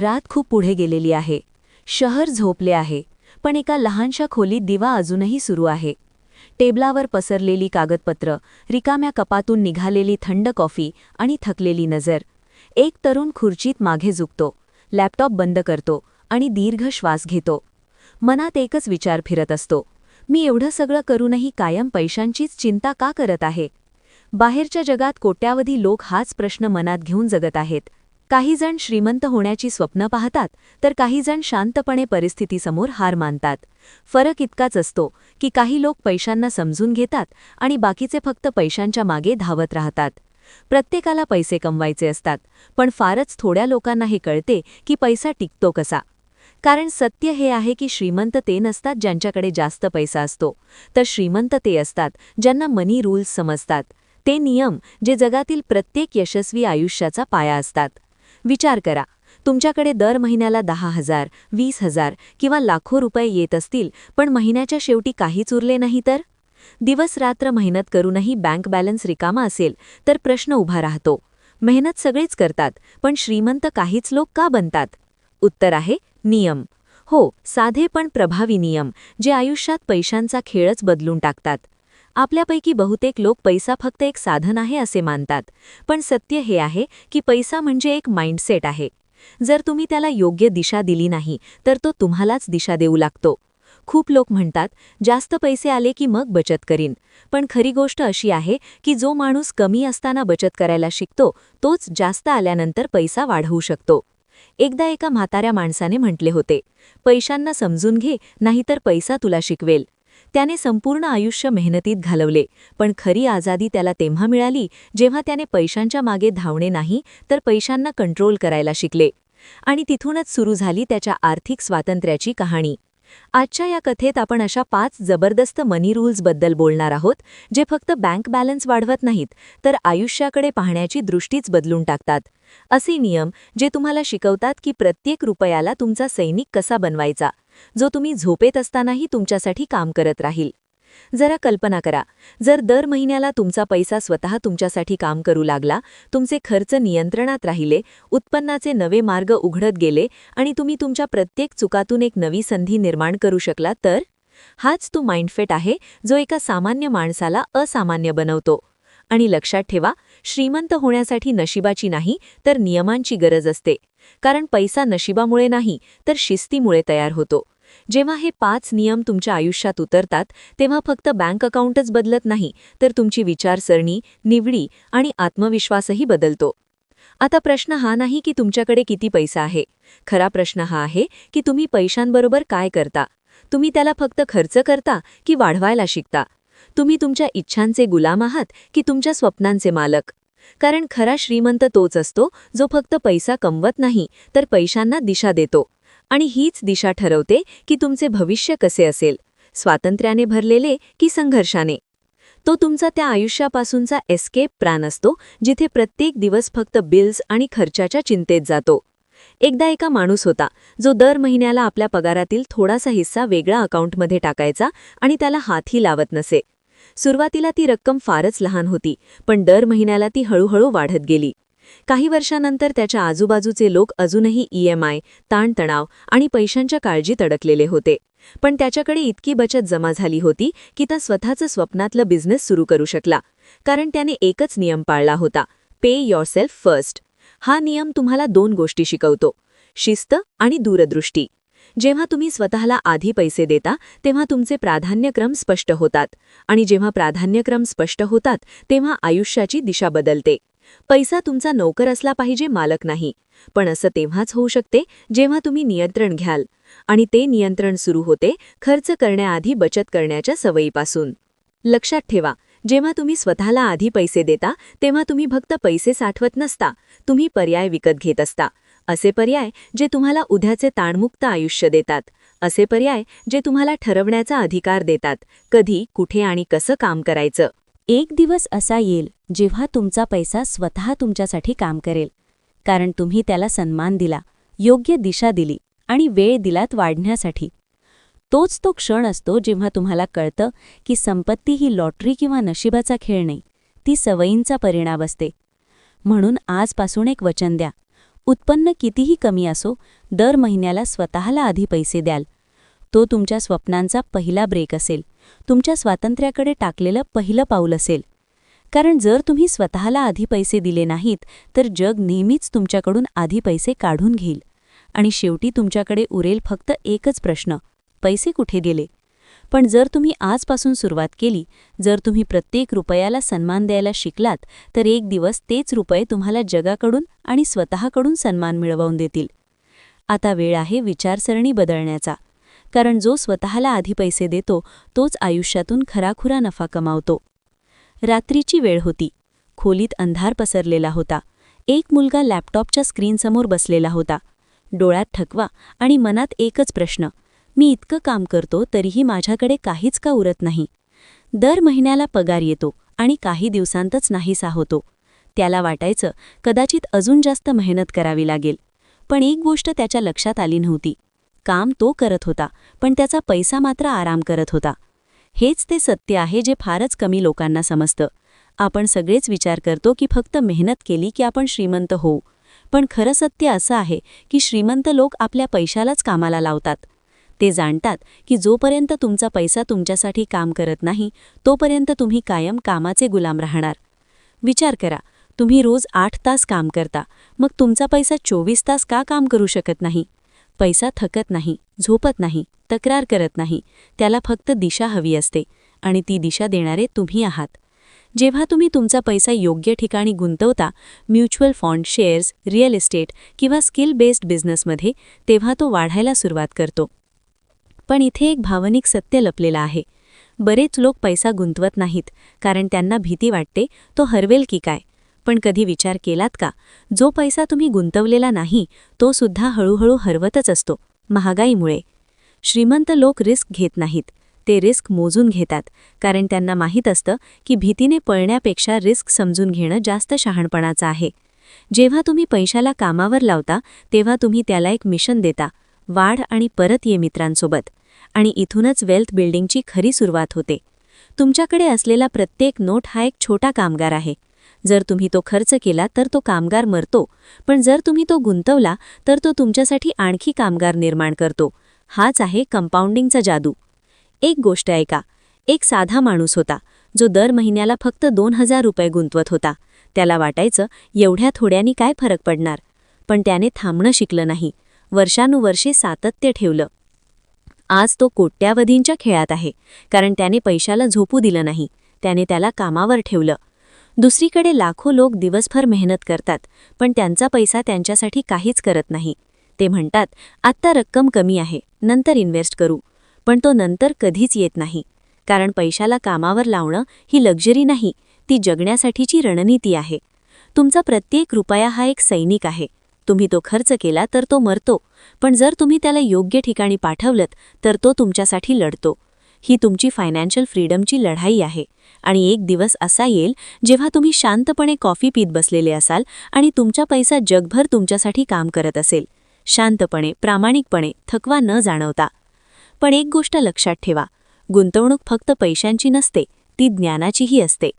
रात खूप पुढे गेलेली आहे. शहर झोपले आहे, पण एका लहानशा खोलीत दिवा अजूनही सुरू आहे. टेबलावर पसरलेली कागदपत्र, रिकाम्या कपातून निघालेली थंड कॉफी आणि थकलेली नजर. एक तरुण खुर्चीत मागे झुकतो, लॅपटॉप बंद करतो आणि दीर्घ श्वास घेतो. मनात एकच विचार फिरत असतो, मी एवढं सगळं करूनही कायम पैशांचीच चिंता का करत आहे? बाहेरच्या जगात कोट्यावधी लोक हाच प्रश्न मनात घेऊन जगत आहेत. काही जण श्रीमंत होण्याची स्वप्न पाहतात, तर काही जण शांतपणे परिस्थितीसमोर हार मानतात. फरक इतकाच असतो की काही लोक पैशांना समजून घेतात आणि बाकीचे फक्त पैशांच्या मागे धावत राहतात. प्रत्येकाला पैसे कमवायचे असतात, पण फारच थोड्या लोकांना हे कळते की पैसा टिकतो कसा. कारण सत्य हे आहे की श्रीमंत ते नसतात ज्यांच्याकडे जास्त पैसा असतो, तर श्रीमंत ते असतात ज्यांना मनी रूल्स समजतात. ते नियम जे जगातील प्रत्येक यशस्वी आयुष्याचा पाया असतात. विचार करा, तुमच्याकडे दर महिन्याला 10,000, 20,000 किंवा लाखो रुपये येत असतील, पण महिन्याच्या शेवटी काहीच उरले नाही तर? दिवस-रात्र मेहनत करूनही बँक बॅलन्स रिकामा असेल, तर प्रश्न उभा राहतो, मेहनत सगळेच करतात, पण श्रीमंत काहीच लोक का बनतात? उत्तर आहे नियम. हो, साधे पण प्रभावी नियम, जे आयुष्यात पैशांचा खेळच बदलून टाकतात. आपल्यापैकी बहुतेक लोक पैसा फक्त एक साधन आहे असे मानतात, पण सत्य हे आहे की पैसा म्हणजे एक माइंडसेट आहे. जर तुम्ही त्याला योग्य दिशा दिली नाही, तर तो तुम्हालाच दिशा देऊ लागतो. खूप लोक म्हणतात, जास्त पैसे आले की मग बचत करीन. पण खरी गोष्ट अशी आहे की जो माणूस कमी असताना बचत करायला शिकतो, तोच जास्त आल्यानंतर पैसा वाढवू शकतो. एकदा एका म्हाताऱ्या माणसाने म्हटले होते, पैशांना समजून घे, नाहीतर पैसा तुला शिकवेल. त्याने संपूर्ण आयुष्य मेहनतीत घालवले, पण खरी आझादी त्याला तेव्हा मिळाली जेव्हा त्याने पैशांच्या मागे धावणे नाही, तर पैशांना कंट्रोल करायला शिकले. आणि तिथूनच सुरू झाली त्याच्या आर्थिक स्वातंत्र्याची कहाणी. आजच्या या कथेत आपण अशा 5 जबरदस्त मनी रूल्सबद्दल बोलणार आहोत, जे फक्त बँक बॅलन्स वाढवत नाहीत, तर आयुष्याकडे पाहण्याची दृष्टीच बदलून टाकतात. असे नियम जे तुम्हाला शिकवतात की प्रत्येक रुपयाला तुमचा सैनिक कसा बनवायचा, जो तुम्ही झोपेत असतानाही तुमच्यासाठी काम करत राहील. जरा कल्पना करा, जर दर महिन्याला तुमचा पैसा स्वतः तुमच्यासाठी काम करू लागला, तुमचे खर्च नियंत्रणात राहिले, उत्पन्नाचे नवे मार्ग उघडत गेले आणि तुम्ही तुमच्या प्रत्येक चुकातून एक नवी संधी निर्माण करू शकला तर? हाच तो माइंडसेट आहे जो एका सामान्य माणसाला असामान्य बनवतो. आणि लक्षात ठेवा, श्रीमंत होण्यासाठी नशिबाची नाही, तर नियमांची गरज असते. कारण पैसा नशिबामुळे नाही, तर शिस्तीमुळे तयार होतो. जेव्हा हे 5 नियम तुमच्या आयुष्यात उतरतात, तेव्हा फक्त बँक अकाउंटच बदलत नाही, तर तुमची विचारसरणी, निवडी आणि आत्मविश्वासही बदलतो. आता प्रश्न हा नाही की तुमच्याकडे किती पैसा आहे. खरा प्रश्न हा आहे की तुम्ही पैशांबरोबर काय करता. तुम्ही त्याला फक्त खर्च करता की वाढवायला शिकता? तुम्ही तुमच्या इच्छांचे गुलाम आहात की तुमच्या स्वप्नांचे मालक? कारण खरा श्रीमंत तोच असतो जो फक्त पैसा कमवत नाही, तर पैशांना दिशा देतो. आणि हीच दिशा ठरवते की तुमचे भविष्य कसे असेल, स्वातंत्र्याने भरलेले की संघर्षाने. तो तुमचा त्या आयुष्यापासूनचा एस्केप प्लॅन असतो, जिथे प्रत्येक दिवस फक्त बिल्स आणि खर्चाच्या चिंतेत जातो. एकदा एका माणूस होता, जो दर महिन्याला आपल्या पगारातील थोडासा हिस्सा वेगळ्या अकाउंटमध्ये टाकायचा आणि त्याला हातही लावत नसे. सुरुवातीला ती रक्कम फारच लहान होती, पण दर महिन्याला ती हळूहळू वाढत गेली. काही वर्षांनंतर त्याच्या आजूबाजूचे लोक अजूनही EMI, ताणतणाव आणि पैशांच्या काळजीत अडकलेले होते. पण त्याच्याकडे इतकी बचत जमा झाली होती की तो स्वतःचं स्वप्नातलं बिझनेस सुरू करू शकला. कारण त्याने एकच नियम पाळला होता, पे युअरसेल्फ फर्स्ट. हा नियम तुम्हाला 2 गोष्टी शिकवतो, शिस्त आणि दूरदृष्टी. जेव्हा तुम्ही स्वतःला आधी पैसे देता, तेव्हा तुमचे प्राधान्यक्रम स्पष्ट होतात. आणि जेव्हा प्राधान्यक्रम स्पष्ट होतात, तेव्हा आयुष्याची दिशा बदलते. पैसा तुमचा नोकर असला पाहिजे, मालक नाही. पण असं तेव्हाच होऊ शकते जेव्हा तुम्ही नियंत्रण घ्याल. आणि ते नियंत्रण सुरू होते खर्च करण्याआधी बचत करण्याच्या सवयीपासून. लक्षात ठेवा, जेव्हा तुम्ही स्वतःला आधी पैसे देता, तेव्हा तुम्ही फक्त पैसे साठवत नसता, तुम्ही पर्याय विकत घेत असता. असे पर्याय जे तुम्हाला उद्याचे ताणमुक्त आयुष्य देतात. असे पर्याय जे तुम्हाला ठरवण्याचा अधिकार देतात, कधी, कुठे आणि कसं काम करायचं. एक दिवस असा येईल जेव्हा तुमचा पैसा स्वतः तुमच्यासाठी काम करेल. कारण तुम्ही त्याला सन्मान दिला, योग्य दिशा दिली आणि वेळ दिलात वाढण्यासाठी. तोच तो क्षण असतो जेव्हा तुम्हाला कळतं की संपत्ती ही लॉटरी किंवा नशिबाचा खेळ नाही, ती सवयींचा परिणाम असते. म्हणून आजपासून एक वचन द्या, उत्पन्न कितीही कमी असो, दर महिन्याला स्वतःला आधी पैसे द्याल. तो तुमच्या स्वप्नांचा पहिला ब्रेक असेल, तुमच्या स्वातंत्र्याकडे टाकलेलं पहिलं पाऊल असेल. कारण जर तुम्ही स्वतःला आधी पैसे दिले नाहीत, तर जग नेहमीच तुमच्याकडून आधी पैसे काढून घेईल. आणि शेवटी तुमच्याकडे उरेल फक्त एकच प्रश्न: पैसे कुठे गेले? पण जर तुम्ही आजपासून सुरुवात केली, जर तुम्ही प्रत्येक रुपयाला सन्मान द्यायला शिकलात, तर एक दिवस तेच रुपये तुम्हाला जगाकडून आणि स्वतःकडून सन्मान मिळवून देतील. आता वेळ आहे विचारसरणी बदलण्याचा. कारण जो स्वतःला आधी पैसे देतो, तोच आयुष्यातून खराखुरा नफा कमावतो. रात्रीची वेळ होती. खोलीत अंधार पसरलेला होता. एक मुलगा लॅपटॉपच्या स्क्रीनसमोर बसलेला होता. डोळ्यात थकवा आणि मनात एकच प्रश्न: मी इतकं काम करतो तरीही माझ्याकडे काहीच का उरत नाही? दर महिन्याला पगार येतो आणि काही दिवसांतच नाहीसा होतो. त्याला वाटायचं कदाचित अजून जास्त मेहनत करावी लागेल. पण एक गोष्ट त्याच्या लक्षात आली नव्हती. काम तो करत होता, पण त्याचा पैसा मात्र आराम करत होता. हेच ते सत्य आहे जे फारच कमी लोकांना समजतं. आपण सगळेच विचार करतो की फक्त मेहनत केली की आपण श्रीमंत होऊ. पण खरं सत्य असं आहे की श्रीमंत लोक आपल्या पैशालाच कामाला लावतात. ते जाणतात की जोपर्यंत तुमचा पैसा तुमच्यासाठी काम करत नाही, तोपर्यंत तुम्ही कायम कामाचे गुलाम राहणार. विचार करा, तुम्ही रोज 8 तास काम करता, मग तुमचा पैसा 24 तास का काम करू शकत नाही? पैसा थकत नाही, झोपत नाही, तक्रार करत नाही. त्याला फक्त दिशा हवी असते, आणि ती दिशा देणारे तुम्ही आहात. जेव्हा तुम्ही तुमचा पैसा योग्य ठिकाणी गुंतवता, mutual fund, shares, real estate किंवा स्किल बेस्ड बिझनेसमध्ये, तेव्हा तो वाढायला सुरुवात करतो. पण इथे एक भावनिक सत्य लपलेलं आहे. बरेच लोक पैसा गुंतवत नाहीत कारण त्यांना भीती वाटते तो हरवेल की काय. पण कधी विचार केलात का, जो पैसा तुम्ही गुंतवलेला नाही, तो सुद्धा हळूहळू हरवतच असतो, महागाईमुळे. श्रीमंत लोक रिस्क घेत नाहीत, ते रिस्क मोजून घेतात, कारण त्यांना माहीत असतं की भीतीने पळण्यापेक्षा रिस्क समजून घेणं जास्त शहाणपणाचं आहे. जेव्हा तुम्ही पैशाला कामावर लावता, तेव्हा तुम्ही त्याला एक मिशन देता: वाढ आणि परत ये मित्रांसोबत. आणि इथूनच वेल्थ बिल्डिंगची खरी सुरुवात होते. तुमच्याकडे असलेला प्रत्येक नोट हा एक छोटा कामगार आहे. जर तुम्ही तो खर्च केला तर तो कामगार मरतो, पण जर तुम्ही तो गुंतवला तर तो तुमच्यासाठी आणखी कामगार निर्माण करतो. हाच आहे कंपाऊंडिंगचा जादू. एक गोष्ट ऐका. एक साधा माणूस होता, जो दर महिन्याला फक्त 2000 रुपये गुंतवत होता. त्याला वाटायचं एवढ्या थोड्यानी काय फरक पडणार. पण त्याने थांबणं शिकलं नाही. वर्षानुवर्षे सातत्य ठेवलं. आज तो कोट्यावधींच्या खेळात आहे, कारण त्याने पैशाला झोपू दिलं नाही, त्याने त्याला कामावर ठेवलं. दुसरीकडे लाखो लोक दिवसभर मेहनत करतात, पण त्यांचा पैसा त्यांच्यासाठी काहीच करत नाही. ते म्हणतात, आत्ता रक्कम कमी आहे, नंतर इन्व्हेस्ट करू. पण तो नंतर कधीच येत नाही, कारण पैशाला कामावर लावणं ही लक्झरी नाही, ती जगण्यासाठीची रणनीती आहे. तुमचा प्रत्येक रुपया हा एक सैनिक आहे. तुम्ही तो खर्च केला तर तो मरतो, पण जर तुम्ही त्याला योग्य ठिकाणी पाठवलत तर तो तुमच्यासाठी लढतो. ही तुमची फायनान्शियल फ्रीडमची लढाई आहे. आणि एक दिवस असा येईल जेव्हा तुम्ही शांतपणे कॉफी पीत बसलेले असाल आणि तुमचा पैसा जगभर तुमच्यासाठी काम करत असेल, शांतपणे, प्रामाणिकपणे, थकवा न जाणवता. पण एक गोष्ट लक्षात ठेवा, गुंतवणूक फक्त पैशांची नसते, ती ज्ञानाचीही असते.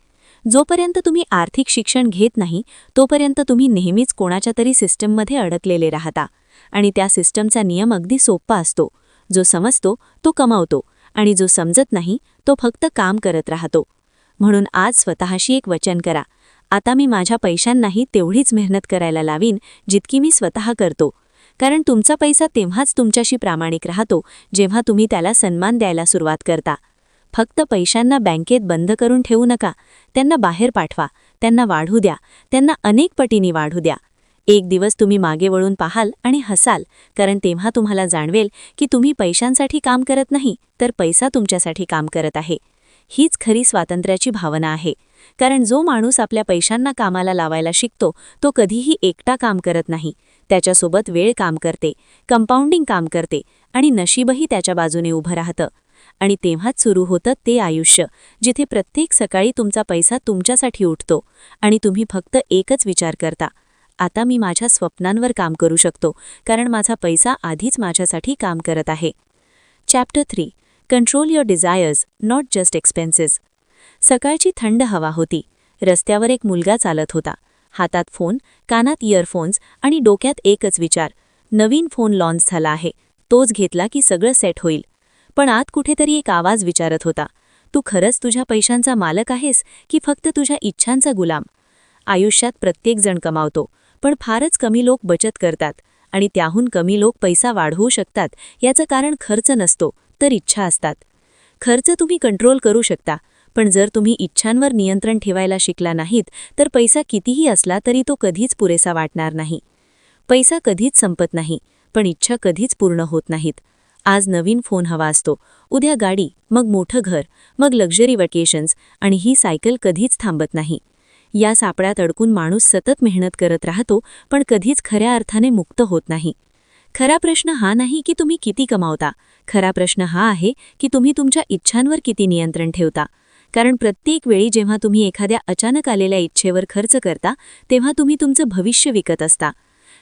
जोपर्यंत तुम्ही आर्थिक शिक्षण घेत नाही, तोपर्यंत तुम्ही नेहमीच कोणाच्या तरी सिस्टममध्ये अडकलेले राहता. आणि त्या सिस्टमचा नियम अगदी सोपा असतो: जो समजतो तो कमावतो, आणि जो समजत नाही तो फक्त काम करत राहतो. म्हणून आज स्वतःशी एक वचन करा: आता मी माझ्या पैशांनाही तेवढीच मेहनत करायला लावीन जितकी मी स्वतः करतो. कारण तुमचा पैसा तेव्हाच तुमच्याशी प्रामाणिक राहतो जेव्हा तुम्ही त्याला सन्मान द्यायला सुरुवात करता. फक्त पैशांना बँकेत बंद करून ठेवू नका, त्यांना बाहेर पाठवा, त्यांना वाढू द्या, त्यांना अनेक पटींनी वाढू द्या. एक दिवस तुम्ही मागे वळून पाहाल आणि हसाल, कारण तेव्हा तुम्हाला जाणवेल की तुम्ही पैशांसाठी काम करत नाही, तर पैसा तुमच्यासाठी काम करत आहे. हीच खरी स्वातंत्र्याची भावना आहे. कारण जो माणूस आपल्या पैशांना कामाला लावायला शिकतो, तो कधीही एकटा काम करत नाही. त्याच्यासोबत वेळ काम करते, कंपाऊंडिंग काम करते, आणि नशीबही त्याच्या बाजूने उभं राहतं. आणि तेव्हाच सुरू होतं ते आयुष्य जिथे प्रत्येक सकाळी तुमचा पैसा तुमच्यासाठी उठतो आणि तुम्ही फक्त एकच विचार करता: आता मी माझ्या स्वप्नांवर काम करू शकतो, कारण माझा पैसा आधीच माझ्यासाठी काम करत आहे. Chapter 3. Control your desires, not just expenses. सकाळची थंड हवा होती. रस्त्यावर एक मुलगा चालत होता. हातात फोन, कानात इयरफोन्स आणि डोक्यात एकच विचार, नवीन फोन लॉन्च झाला आहे, तोच घेतला की सगळं सेट होईल. पण आत कुठेतरी एक आवाज विचारत होता, तू खरंच तुझ्या पैशांचा मालक आहेस की फक्त तुझ्या इच्छांचा गुलाम? आयुष्यात प्रत्येकजण कमावतो, पण फारच कमी लोक बचत करतात, आणि त्याहून कमी लोक पैसा वाढवू शकतात. याचं कारण खर्च नसतो, तर इच्छा असतात. खर्च तुम्ही कंट्रोल करू शकता, पण जर तुम्ही इच्छांवर नियंत्रण ठेवायला शिकला नाहीत, तर पैसा कितीही असला तरी तो कधीच पुरेसा वाटणार नाही. पैसा कधीच संपत नाही, पण इच्छा कधीच पूर्ण होत नाहीत. आज नवीन फोन हवा असतो, उद्या गाडी, मग मोठं घर, मग लक्झरी वॅकेशन्स, आणि ही सायकल कधीच थांबत नाही. या सापळ्यात अडकून माणूस सतत मेहनत करत राहतो, पण कधीच खऱ्या अर्थाने मुक्त होत नाही. खरा प्रश्न हा नाही की तुम्ही किती कमावता, खरा प्रश्न हा आहे की तुम्ही तुमच्या इच्छांवर किती नियंत्रण ठेवता. कारण प्रत्येक वेळी जेव्हा तुम्ही एखाद्या अचानक आलेल्या इच्छेवर खर्च करता, तेव्हा तुम्ही तुमचं भविष्य विकत असता.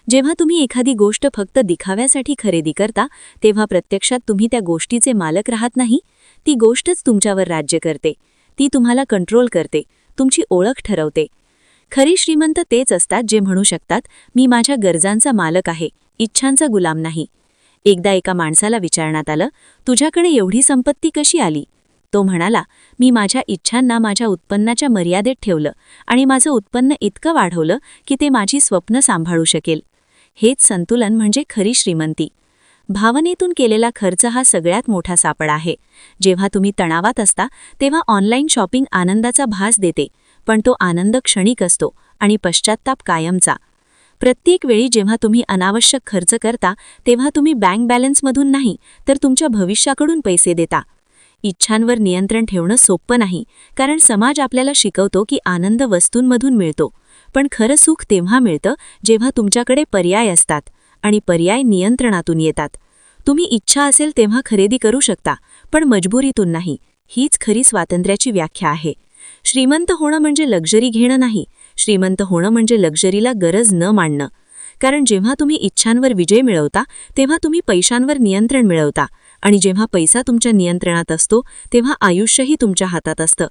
जेव्हा तुम्ही एखादी गोष्ट फक्त दिखाव्यासाठी खरेदी करता, तेव्हा प्रत्यक्षात तुम्ही त्या गोष्टीचे मालक राहत नाही. ती गोष्टच तुमच्यावर राज्य करते, ती तुम्हाला कंट्रोल करते, तुमची ओळख ठरवते. खरी श्रीमंत तेच असतात जे म्हणू शकतात, मी माझ्या गरजांचा मालक आहे, इच्छांचा गुलाम नाही. एकदा एका माणसाला विचारण्यात आलं, तुझ्याकडे एवढी संपत्ती कशी आली? तो म्हणाला, मी माझ्या इच्छांना माझ्या उत्पन्नाच्या मर्यादेत ठेवलं आणि माझं उत्पन्न इतकं वाढवलं की ते माझी स्वप्न सांभाळू शकेल. हेच संतुलन म्हणजे खरी श्रीमंती. भावनेतून केलेला खर्च हा सगळ्यात मोठा सापळा आहे. जेव्हा तुम्ही तणावात असता, तेव्हा ऑनलाईन शॉपिंग आनंदाचा भास देते, पण तो आनंद क्षणिक असतो आणि पश्चात्ताप कायमचा. प्रत्येक वेळी जेव्हा तुम्ही अनावश्यक खर्च करता, तेव्हा तुम्ही बँक बॅलन्समधून नाही, तर तुमच्या भविष्याकडून पैसे देता. इच्छांवर नियंत्रण ठेवणं सोपं नाही, कारण समाज आपल्याला शिकवतो की आनंद वस्तूंमधून मिळतो. पण खरं सुख तेव्हा मिळतं जेव्हा तुमच्याकडे पर्याय असतात, आणि पर्याय नियंत्रणातून येतात. तुम्ही इच्छा असेल तेव्हा खरेदी करू शकता, पण मजबुरीतून नाही. हीच खरी स्वातंत्र्याची व्याख्या आहे. श्रीमंत होणं म्हणजे लक्झरी घेणं नाही, श्रीमंत होणं म्हणजे लक्झरीला गरज न मानणं. कारण जेव्हा तुम्ही इच्छांवर विजय मिळवता, तेव्हा तुम्ही पैशांवर नियंत्रण मिळवता, आणि जेव्हा पैसा तुमच्या नियंत्रणात असतो, तेव्हा आयुष्यही तुमच्या हातात असतं.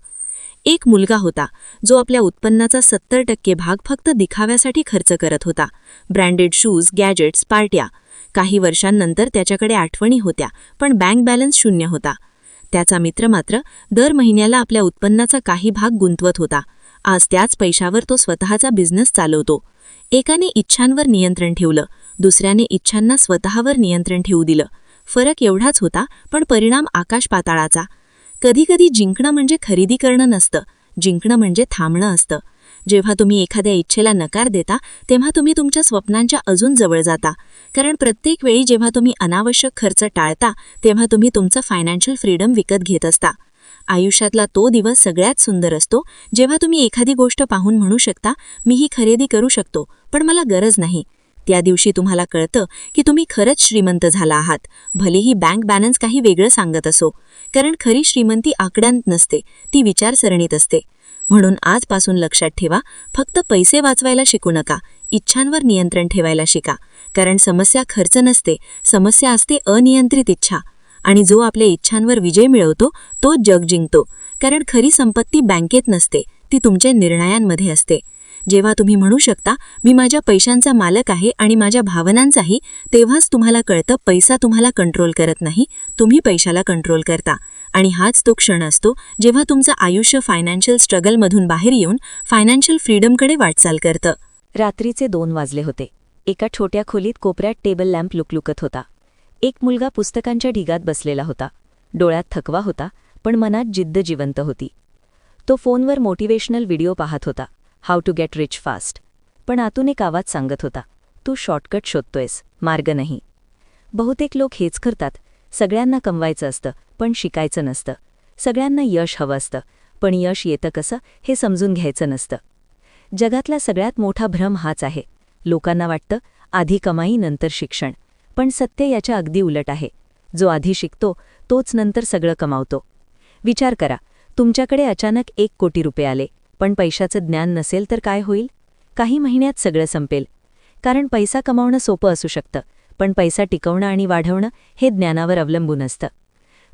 एक मुलगा होता जो आपल्या उत्पन्नाचा 70% भाग फक्त दिखाव्यासाठी खर्च करत होता. ब्रँडेड शूज, गॅजेट्स, पार्ट्या. काही वर्षांनंतर त्याच्याकडे आठवणी होत्या, पण बँक बॅलन्स शून्य होता. त्याचा मित्र मात्र दर महिन्याला आपल्या उत्पन्नाचा काही भाग गुंतवत होता. आज त्याच पैशावर तो स्वतःचा बिझनेस चालवतो. एकाने इच्छांवर नियंत्रण ठेवलं, दुसऱ्याने इच्छांना स्वतःवर नियंत्रण ठेवू दिलं. फरक एवढाच होता, पण परिणाम आकाश पाताळाचा. कधीकधी जिंकणं म्हणजे खरेदी करणं नसतं, जिंकणं म्हणजे थांबणं असतं. जेव्हा तुम्ही एखाद्या इच्छेला नकार देता, तेव्हा तुम्ही तुमच्या स्वप्नांच्या अजून जवळ जाता. कारण प्रत्येक वेळी जेव्हा तुम्ही अनावश्यक खर्च टाळता, तेव्हा तुम्ही तुमचं फायनान्शियल फ्रीडम विकत घेत असता. आयुष्यातला तो दिवस सगळ्यात सुंदर असतो जेव्हा तुम्ही एखादी गोष्ट पाहून म्हणू शकता, मी ही खरेदी करू शकतो, पण मला गरज नाही. त्या दिवशी तुम्हाला कळतं की तुम्ही खरंच श्रीमंत झाला आहात, भलेही बँक बॅलन्स काही वेगळं सांगत असो. कारण खरी श्रीमंती आकड्यांत नसते, ती विचारसरणीत असते. म्हणून आजपासून लक्षात ठेवा, फक्त पैसे वाचवायला शिकू नका, इच्छांवर नियंत्रण ठेवायला शिका. कारण समस्या खर्च नसते, समस्या असते अनियंत्रित इच्छा. आणि जो आपल्या इच्छांवर विजय मिळवतो, तो जग जिंकतो. कारण खरी संपत्ती बँकेत नसते, ती तुमच्या निर्णयांमध्ये असते. जेव्हा तुम्ही म्हणू शकता, मी माझ्या पैशांचा मालक आहे आणि माझ्या भावनांचाही, तेव्हाच तुम्हाला कळतं पैसा तुम्हाला कंट्रोल करत नाही, तुम्ही पैशाला कंट्रोल करता. आणि हाच तो क्षण असतो जेव्हा तुमचं आयुष्य फायनान्शियल स्ट्रगलमधून बाहेर येऊन फायनान्शियल फ्रीडमकडे वाटचाल करतं. रात्रीचे 2 वाजले होते. एका छोट्या खोलीत कोपऱ्यात टेबल लॅम्प लुकलुकत होता. एक मुलगा पुस्तकांच्या ढिगात बसलेला होता. डोळ्यात थकवा होता, पण मनात जिद्द जिवंत होती. तो फोनवर मोटिवेशनल व्हिडिओ पाहत होता, how to get rich fast. पण आतून एक आवाज सांगत होता, तू शॉर्टकट शोधतोयस, मार्ग नाही. बहुतेक लोक हेच करतात. सगळ्यांना कमवायचं असतं, पण शिकायचं नसतं. सगळ्यांना यश हवं असतं, पण यश येतं कसं हे समजून घ्यायचं नसतं. जगातला सगळ्यात मोठा भ्रम हाच आहे. लोकांना वाटतं, आधी कमाई नंतर शिक्षण. पण सत्य याच्या अगदी उलट आहे. जो आधी शिकतो, तोच नंतर सगळं कमावतो. विचार करा, तुमच्याकडे अचानक 1 कोटी रुपये आले, पण पैशाचं ज्ञान नसेल तर काय होईल? काही महिन्यात सगळं संपेल. कारण पैसा कमावणं सोपं असू शकतं, पण पैसा टिकवणं आणि वाढवणं हे ज्ञानावर अवलंबून असतं.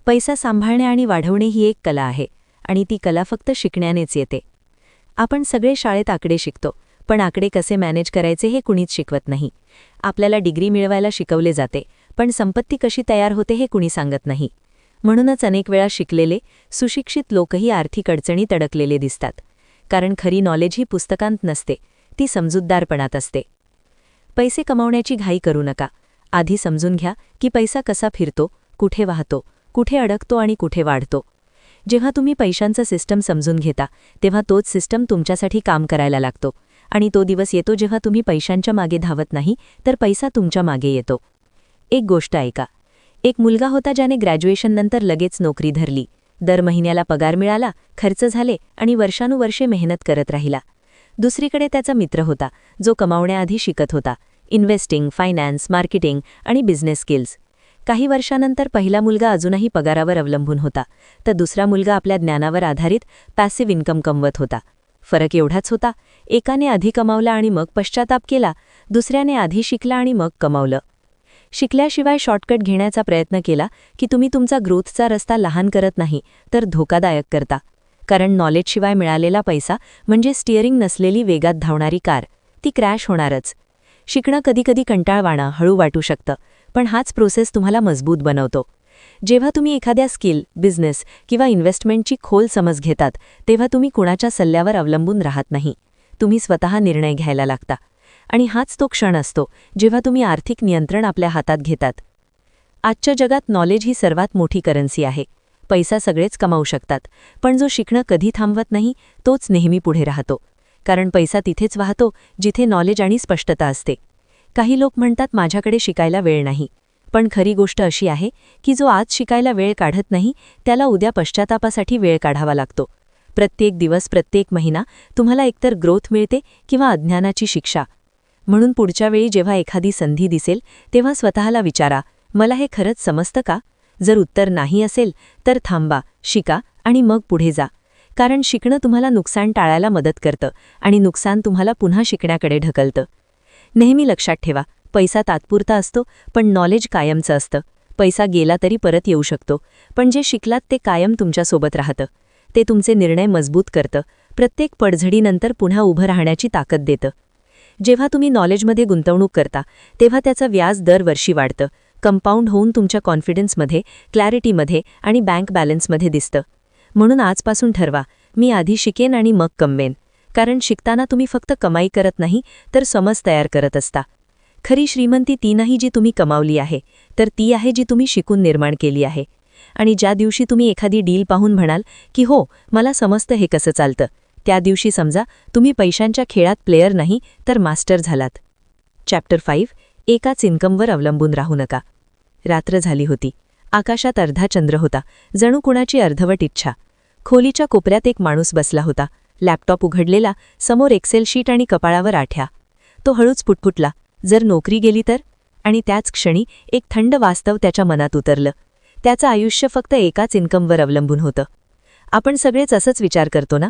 पैसा सांभाळणे आणि वाढवणे ही एक कला आहे, आणि ती कला फक्त शिकण्यानेच येते. आपण सगळे शाळेत आकडे शिकतो, पण आकडे कसे मॅनेज करायचे हे कुणीच शिकवत नाही. आपल्याला डिग्री मिळवायला शिकवले जाते, पण संपत्ती कशी तयार होते हे कुणी सांगत नाही. म्हणूनच अनेक वेळा शिकलेले, सुशिक्षित लोकही आर्थिक अडचणीत अडकलेले दिसतात. कारण खरी नॉलेज ही पुस्तकांत नसते, ती समजूतदारपणात असते. पैसे कमावण्याची घाई करू नका. आधी समजून घ्या की पैसा कसा फिरतो, कुठे वाहतो, कुठे अडकतो आणि कुठे वाढतो. जेव्हा तुम्ही पैशांचं सिस्टम समजून घेता, तेव्हा तोच सिस्टम तुमच्यासाठी काम करायला लागतो. आणि तो दिवस येतो जेव्हा तुम्ही पैशांच्या मागे धावत नाही, तर पैसा तुमच्या मागे येतो. एक गोष्ट ऐका. एक मुलगा होता ज्याने ग्रॅज्युएशननंतर लगेच नोकरी धरली. दर महिन्याला पगार मिळाला, खर्च झाले आणि वर्षानुवर्षे मेहनत करत राहिला. दुसरीकडे त्याचा मित्र होता, जो कमावण्याआधी शिकत होता. इन्व्हेस्टिंग, फायनान्स, मार्केटिंग आणि बिझनेस स्किल्स. काही वर्षानंतर पहिला मुलगा अजूनही पगारावर अवलंबून होता, तर दुसरा मुलगा आपल्या ज्ञानावर आधारित पॅसिव्ह इन्कम कमवत होता. फरक एवढाच होता, एकाने आधी कमावला आणि मग पश्चाताप केला, दुसऱ्याने आधी शिकला आणि मग कमावलं. शिकल्याशिवाय शॉर्टकट घेण्याचा प्रयत्न केला की तुम्ही तुमचा ग्रोथचा रस्ता लहान करत नाही, तर धोकादायक करता. कारण नॉलेजशिवाय मिळालेला पैसा म्हणजे स्टिअरिंग नसलेली वेगात धावणारी कार, ती क्रॅश होणारच. शिकणं कधीकधी कंटाळवाणं, हळू वाटू शकतं, पण हाच प्रोसेस तुम्हाला मजबूत बनवतो. जेव्हा तुम्ही एखाद्या स्किल, बिझनेस किंवा इन्व्हेस्टमेंटची खोल समज घेतात, तेव्हा तुम्ही कुणाच्या सल्ल्यावर अवलंबून राहत नाही. तुम्ही स्वतः निर्णय घ्यायला लागता. आणि हाच तो क्षण असतो जेव्हा तुम्ही आर्थिक नियंत्रण आपल्या हातात घेतात. आजच्या जगात नॉलेज ही सर्वात मोठी करन्सी आहे. पैसा सगळेच कमावू शकतात, पण जो शिकणं कधी थांबवत नाही, तोच नेहमी पुढे राहतो. कारण पैसा तिथेच वाहतो जिथे नॉलेज आणि स्पष्टता असते. काही लोक म्हणतात माझ्याकडे शिकायला वेळ नाही, पण खरी गोष्ट अशी आहे की जो आज शिकायला वेळ काढत नाही, त्याला उद्या पश्चातापासाठी वेळ काढावा लागतो. प्रत्येक दिवस, प्रत्येक महिना तुम्हाला एकतर ग्रोथ मिळते किंवा अज्ञानाची शिक्षा. म्हणून पुढच्या वेळी जेव्हा एखादी संधी दिसेल, तेव्हा स्वतःला विचारा, मला हे खरंच समजतं का? जर उत्तर नाही असेल, तर थांबा, शिका आणि मग पुढे जा. कारण शिकणं तुम्हाला नुकसान टाळायला मदत करतं आणि नुकसान तुम्हाला पुन्हा शिकण्याकडे ढकलतं. नेहमी लक्षात ठेवा, पैसा तात्पुरता असतो, पण नॉलेज कायमचं असतं. पैसा गेला तरी परत येऊ शकतो, पण जे शिकलात ते कायम तुमच्यासोबत राहतं. ते तुमचे निर्णय मजबूत करतं, प्रत्येक पडझडीनंतर पुन्हा उभं राहण्याची ताकद देतं. जेव्हा तुम्ही नॉलेजमध्ये गुंतवणूक करता, तेव्हा त्याचं व्याज दरवर्षी वाढतं, कंपाऊंड होऊन तुमच्या कॉन्फिडन्समध्ये, क्लॅरिटीमध्ये आणि बँक बॅलन्समध्ये दिसतं. म्हणून आजपासून ठरवा, मी आधी शिकेन आणि मग कमवेन. कारण शिकताना तुम्ही फक्त कमाई करत नाही, तर समज तयार करत असता. खरी श्रीमंती ती नाही जी तुम्ही कमावली आहे, तर ती आहे जी तुम्ही शिकून निर्माण केली आहे. आणि ज्या दिवशी तुम्ही एखादी डील पाहून म्हणाल की हो, मला समजतं हे कसं चालतं, त्या दिवशी समजा तुम्ही पैशांच्या खेळात प्लेयर नाही, तर मास्टर झालात. चॅप्टर 5. एकाच इन्कमवर अवलंबून राहू नका. रात्र झाली होती. आकाशात अर्धा चंद्र होता, जणू कुणाची अर्धवट इच्छा. खोलीच्या कोपऱ्यात एक माणूस बसला होता, लॅपटॉप उघडलेला, समोर एक्सेल शीट आणि कपाळावर आठ्या. तो हळूच पुटपुटला, जर नोकरी गेली तर? आणि त्याच क्षणी एक थंड वास्तव त्याच्या मनात उतरलं. त्याचं आयुष्य फक्त एकाच इन्कमवर अवलंबून होतं. आपण सगळेच असंच विचार करतो ना?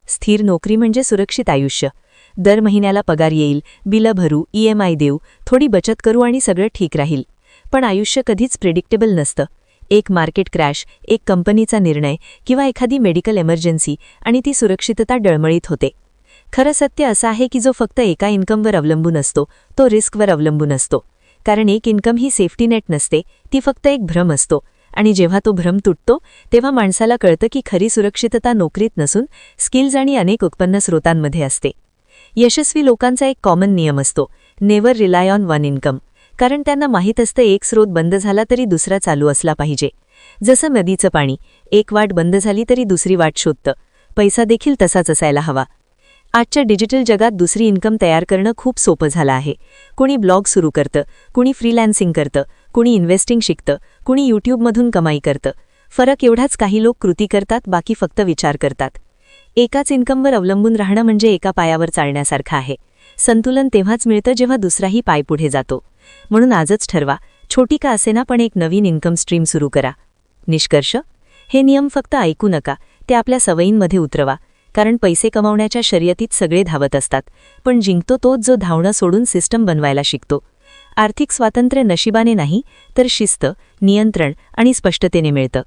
स्थिर नोकरी म्हणजे सुरक्षित आयुष्य. दर महिन्याला पगार येईल, बिलं भरू, EMI देऊ, थोडी बचत करू आणि सगळं ठीक राहील. पण आयुष्य कधीच प्रेडिक्टेबल नसतं. एक मार्केट क्रॅश, एक कंपनीचा निर्णय किंवा एखादी मेडिकल एमर्जन्सी आणि ती सुरक्षितता डळमळीत होते. खरं सत्य असं आहे की जो फक्त एका इन्कमवर अवलंबून असतो, तो रिस्कवर अवलंबून असतो. कारण एक इन्कम ही सेफ्टी नेट नसते, ती फक्त एक भ्रम असतो. आणि जेव्हा तो भ्रम तुटतो, तेव्हा माणसाला कळतं की खरी सुरक्षितता नोकरीत नसून स्किल्स आणि अनेक उत्पन्न स्रोतांमध्ये असते. यशस्वी लोकांचा एक कॉमन नियम असतो, never rely on one income. कारण त्यांना माहीत असतं एक स्रोत बंद झाला तरी दुसरा चालू असला पाहिजे. जसं नदीचं पाणी, एक वाट बंद झाली तरी दुसरी वाट शोधतं. पैसा देखील तसाच असायला हवा. आजच्या डिजिटल जगात दुसरी इन्कम तयार करणं खूप सोपं झालं आहे. कुणी ब्लॉग सुरू करतं, कुणी फ्रीलॅन्सिंग करतं, कुणी इन्व्हेस्टिंग शिकतं, कुणी यूट्यूबमधून कमाई करतं. फरक एवढाच, काही लोक कृती करतात, बाकी फक्त विचार करतात. एकाच इन्कमवर अवलंबून राहणं म्हणजे एका पायावर चालण्यासारखं आहे. संतुलन तेव्हाच मिळतं जेव्हा दुसराही पाय पुढे जातो. म्हणून आजच ठरवा, छोटी का असेना पण एक नवीन इन्कम स्ट्रीम सुरू करा. निष्कर्ष: हे नियम फक्त ऐकू नका, ते आपल्या सवयींमध्ये उतरवा. कारण पैसे कमावण्याच्या शर्यतीत सगळे धावत असतात, पण जिंकतो तोच जो धावणं सोडून सिस्टम बनवायला शिकतो. आर्थिक स्वातंत्र्य नशिबाने नाही, तर शिस्त, नियंत्रण आणि स्पष्टतेने मिळतं.